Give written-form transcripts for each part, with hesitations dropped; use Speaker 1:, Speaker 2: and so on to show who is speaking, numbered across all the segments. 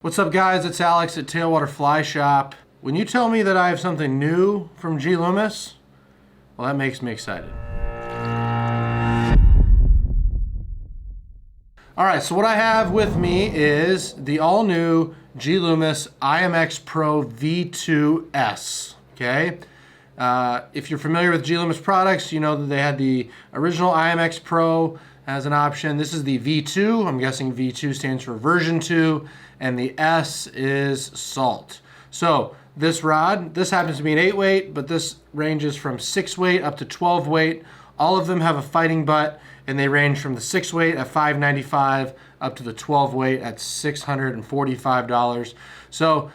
Speaker 1: What's up guys, it's Alex at Tailwater Fly Shop. When you tell me that I have something new from G Loomis, well, that makes me excited. Alright, so what I have with me is the all-new G Loomis IMX-PRO V2 S. Okay? If you're familiar with G Loomis products, you know that they had the original IMX Pro as an option. This is the V2. I'm guessing V2 stands for version 2, and the S is salt. So this rod, this happens to be an 8 weight, but this ranges from 6 weight up to 12 weight. All of them have a fighting butt, and they range from the 6 weight at $595 up to the 12 weight at $645. So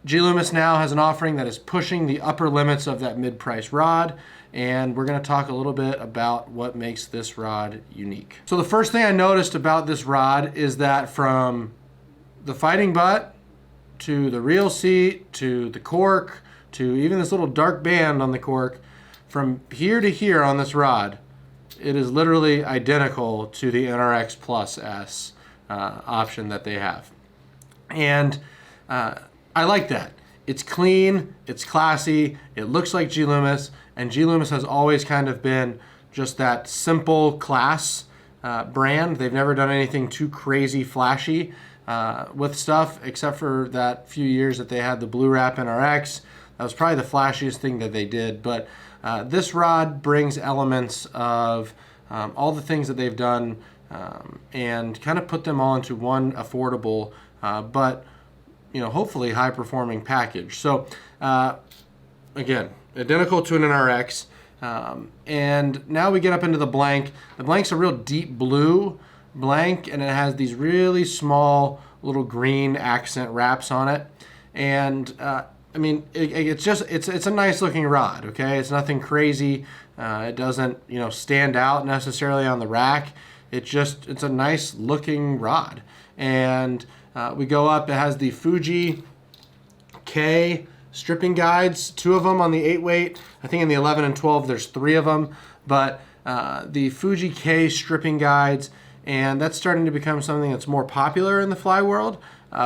Speaker 1: G Loomis now has an offering that is pushing the upper limits of that mid-price rod, and we're going to talk a little bit about what makes this rod unique. So the first thing I noticed about this rod is that from the fighting butt to the reel seat to the cork to even this little dark band on the cork, from here to here on this rod, it is literally identical to the NRX Plus S option that they have. And I like that. It's clean, it's classy, it looks like G Loomis, and G Loomis has always kind of been just that simple class brand. They've never done anything too crazy flashy with stuff, except for that few years that they had the Blue Wrap NRX. That was probably the flashiest thing that they did, but this rod brings elements of all the things that they've done and kind of put them all into one affordable but hopefully high performing package. So again, identical to an NRX. And now we get up into the blank. The blank's a real deep blue blank, and it has these really small little green accent wraps on it. And I mean, it's a nice looking rod, okay? It's nothing crazy. It doesn't, stand out necessarily on the rack. It's a nice looking rod. And we go up, it has the Fuji K stripping guides, 2 of them on the 8 weight. I think in the 11 and 12 there's 3 of them, but the Fuji K stripping guides, and that's starting to become something that's more popular in the fly world.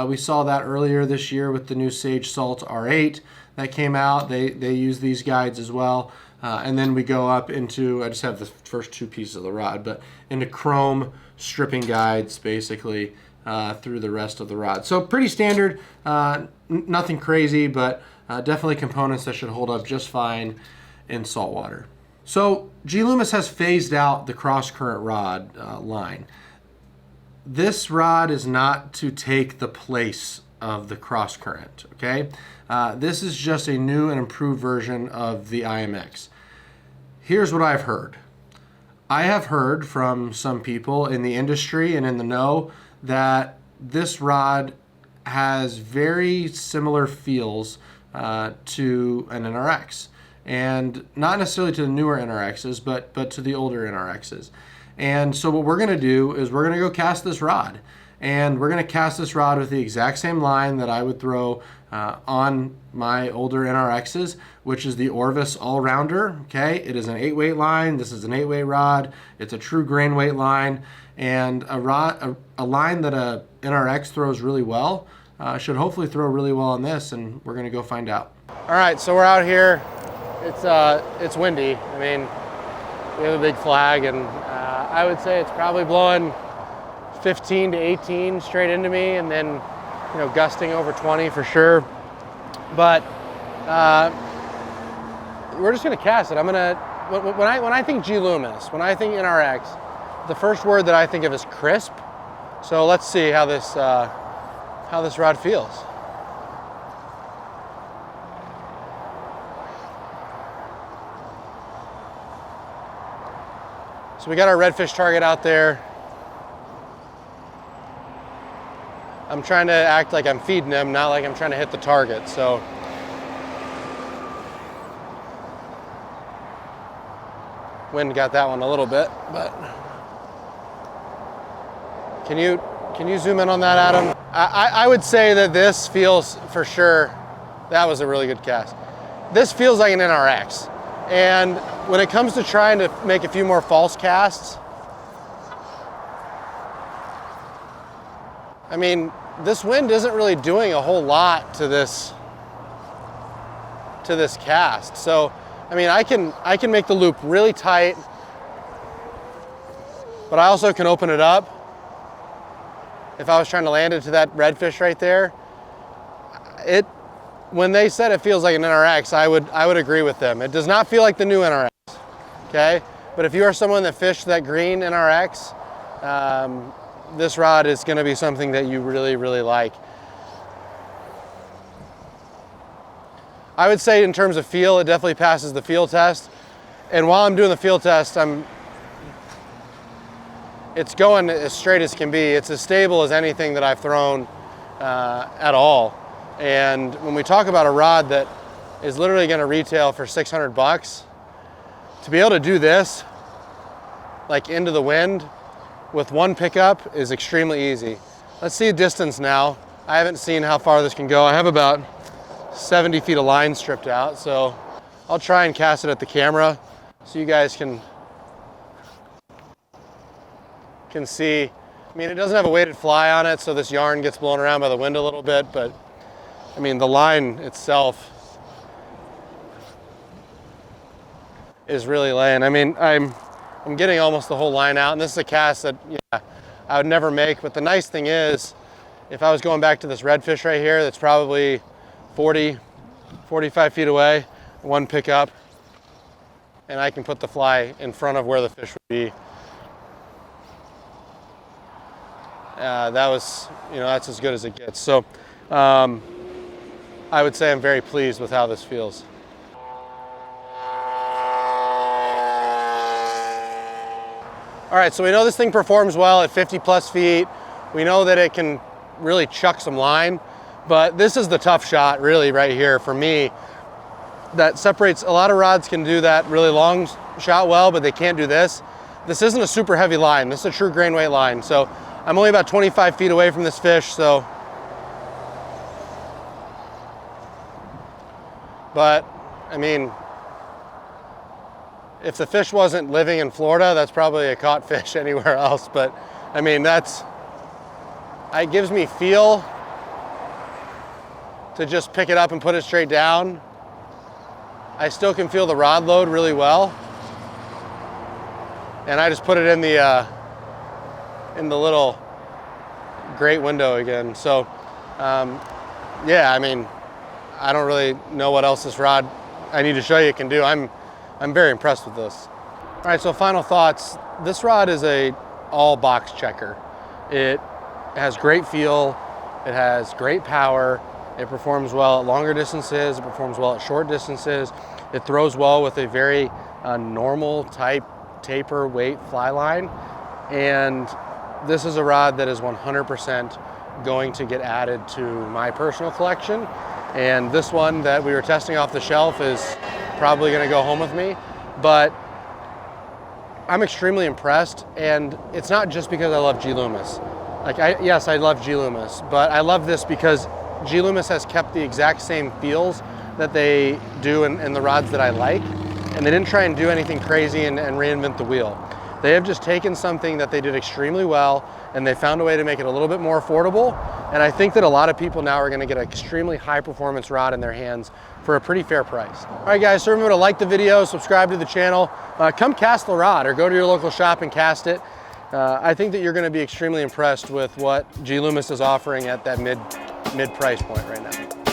Speaker 1: We saw that earlier this year with the new Sage Salt R8 that came out. They use these guides as well. And then we go up into, I just have the first 2 pieces of the rod, but into chrome stripping guides basically through the rest of the rod. So pretty standard, nothing crazy, but definitely components that should hold up just fine in saltwater. So G Loomis has phased out the cross current rod line. This rod is not to take the place of the cross current, okay? This is just a new and improved version of the IMX. Here's what I've heard. I have heard from some people in the industry and in the know that this rod has very similar feels to an NRX, and not necessarily to the newer NRXs, but to the older NRXs. And so what we're going to do is we're going to go cast this rod, and we're going to cast this rod with the exact same line that I would throw on my older NRXs, which is the Orvis All-Rounder. Okay, it is an 8 weight line. This is an 8 weight rod. It's a true grain weight line, and a line that a NRX throws really well should hopefully throw really well on this, and we're going to go find out. All right, so we're out here. It's windy. I mean, we have a big flag, and I would say it's probably blowing 15 to 18 straight into me, and then gusting over 20 for sure. But we're just gonna cast it. When I think G Loomis, when I think NRX, the first word that I think of is crisp. So let's see how this rod feels. So we got our redfish target out there. I'm trying to act like I'm feeding them, not like I'm trying to hit the target. So wind got that one a little bit, but can you zoom in on that, Adam? I would say that this feels, for sure, that was a really good cast. This feels like an NRX. And when it comes to trying to make a few more false casts, I mean, this wind isn't really doing a whole lot to this cast. So, I mean, I can make the loop really tight, but I also can open it up. If I was trying to land it to that redfish right there, when they said it feels like an NRX, I would agree with them. It does not feel like the new NRX, okay? But if you are someone that fished that green NRX, this rod is gonna be something that you really, really like. I would say in terms of feel, it definitely passes the feel test. And while I'm doing the feel test, it's going as straight as can be. It's as stable as anything that I've thrown at all. And when we talk about a rod that is literally gonna retail for 600 bucks, to be able to do this, like into the wind with one pickup is extremely easy. Let's see a distance now. I haven't seen how far this can go. I have about 70 feet of line stripped out, so I'll try and cast it at the camera so you guys can see. I mean, it doesn't have a weighted fly on it, so this yarn gets blown around by the wind a little bit, but I mean, the line itself is really laying. I mean, I'm getting almost the whole line out, and this is a cast that, yeah, I would never make. But the nice thing is, if I was going back to this redfish right here, that's probably 40, 45 feet away, one pickup, and I can put the fly in front of where the fish would be. That was, you know, that's as good as it gets. So I would say I'm very pleased with how this feels. All right, so we know this thing performs well at 50 plus feet. We know that it can really chuck some line, but this is the tough shot really right here for me. That separates, a lot of rods can do that really long shot well, but they can't do this. This isn't a super heavy line. This is a true grain weight line. So I'm only about 25 feet away from this fish, so. But, I mean, if the fish wasn't living in Florida, that's probably a caught fish anywhere else. But, I mean, it gives me feel to just pick it up and put it straight down. I still can feel the rod load really well. And I just put it in the little grate window again. So, yeah, I mean, I don't really know what else this rod I need to show you can do. I'm very impressed with this. All right, so final thoughts. This rod is a all box checker. It has great feel. It has great power. It performs well at longer distances. It performs well at short distances. It throws well with a very normal type taper weight fly line. And this is a rod that is 100% going to get added to my personal collection. And this one that we were testing off the shelf is probably gonna go home with me. But I'm extremely impressed, and it's not just because I love G Loomis. Like, yes, I love G Loomis, but I love this because G Loomis has kept the exact same feels that they do in the rods that I like, and they didn't try and do anything crazy and reinvent the wheel. They have just taken something that they did extremely well, and they found a way to make it a little bit more affordable. And I think that a lot of people now are gonna get an extremely high performance rod in their hands for a pretty fair price. All right, guys, so remember to like the video, subscribe to the channel, come cast the rod or go to your local shop and cast it. I think that you're gonna be extremely impressed with what G Loomis is offering at that mid price point right now.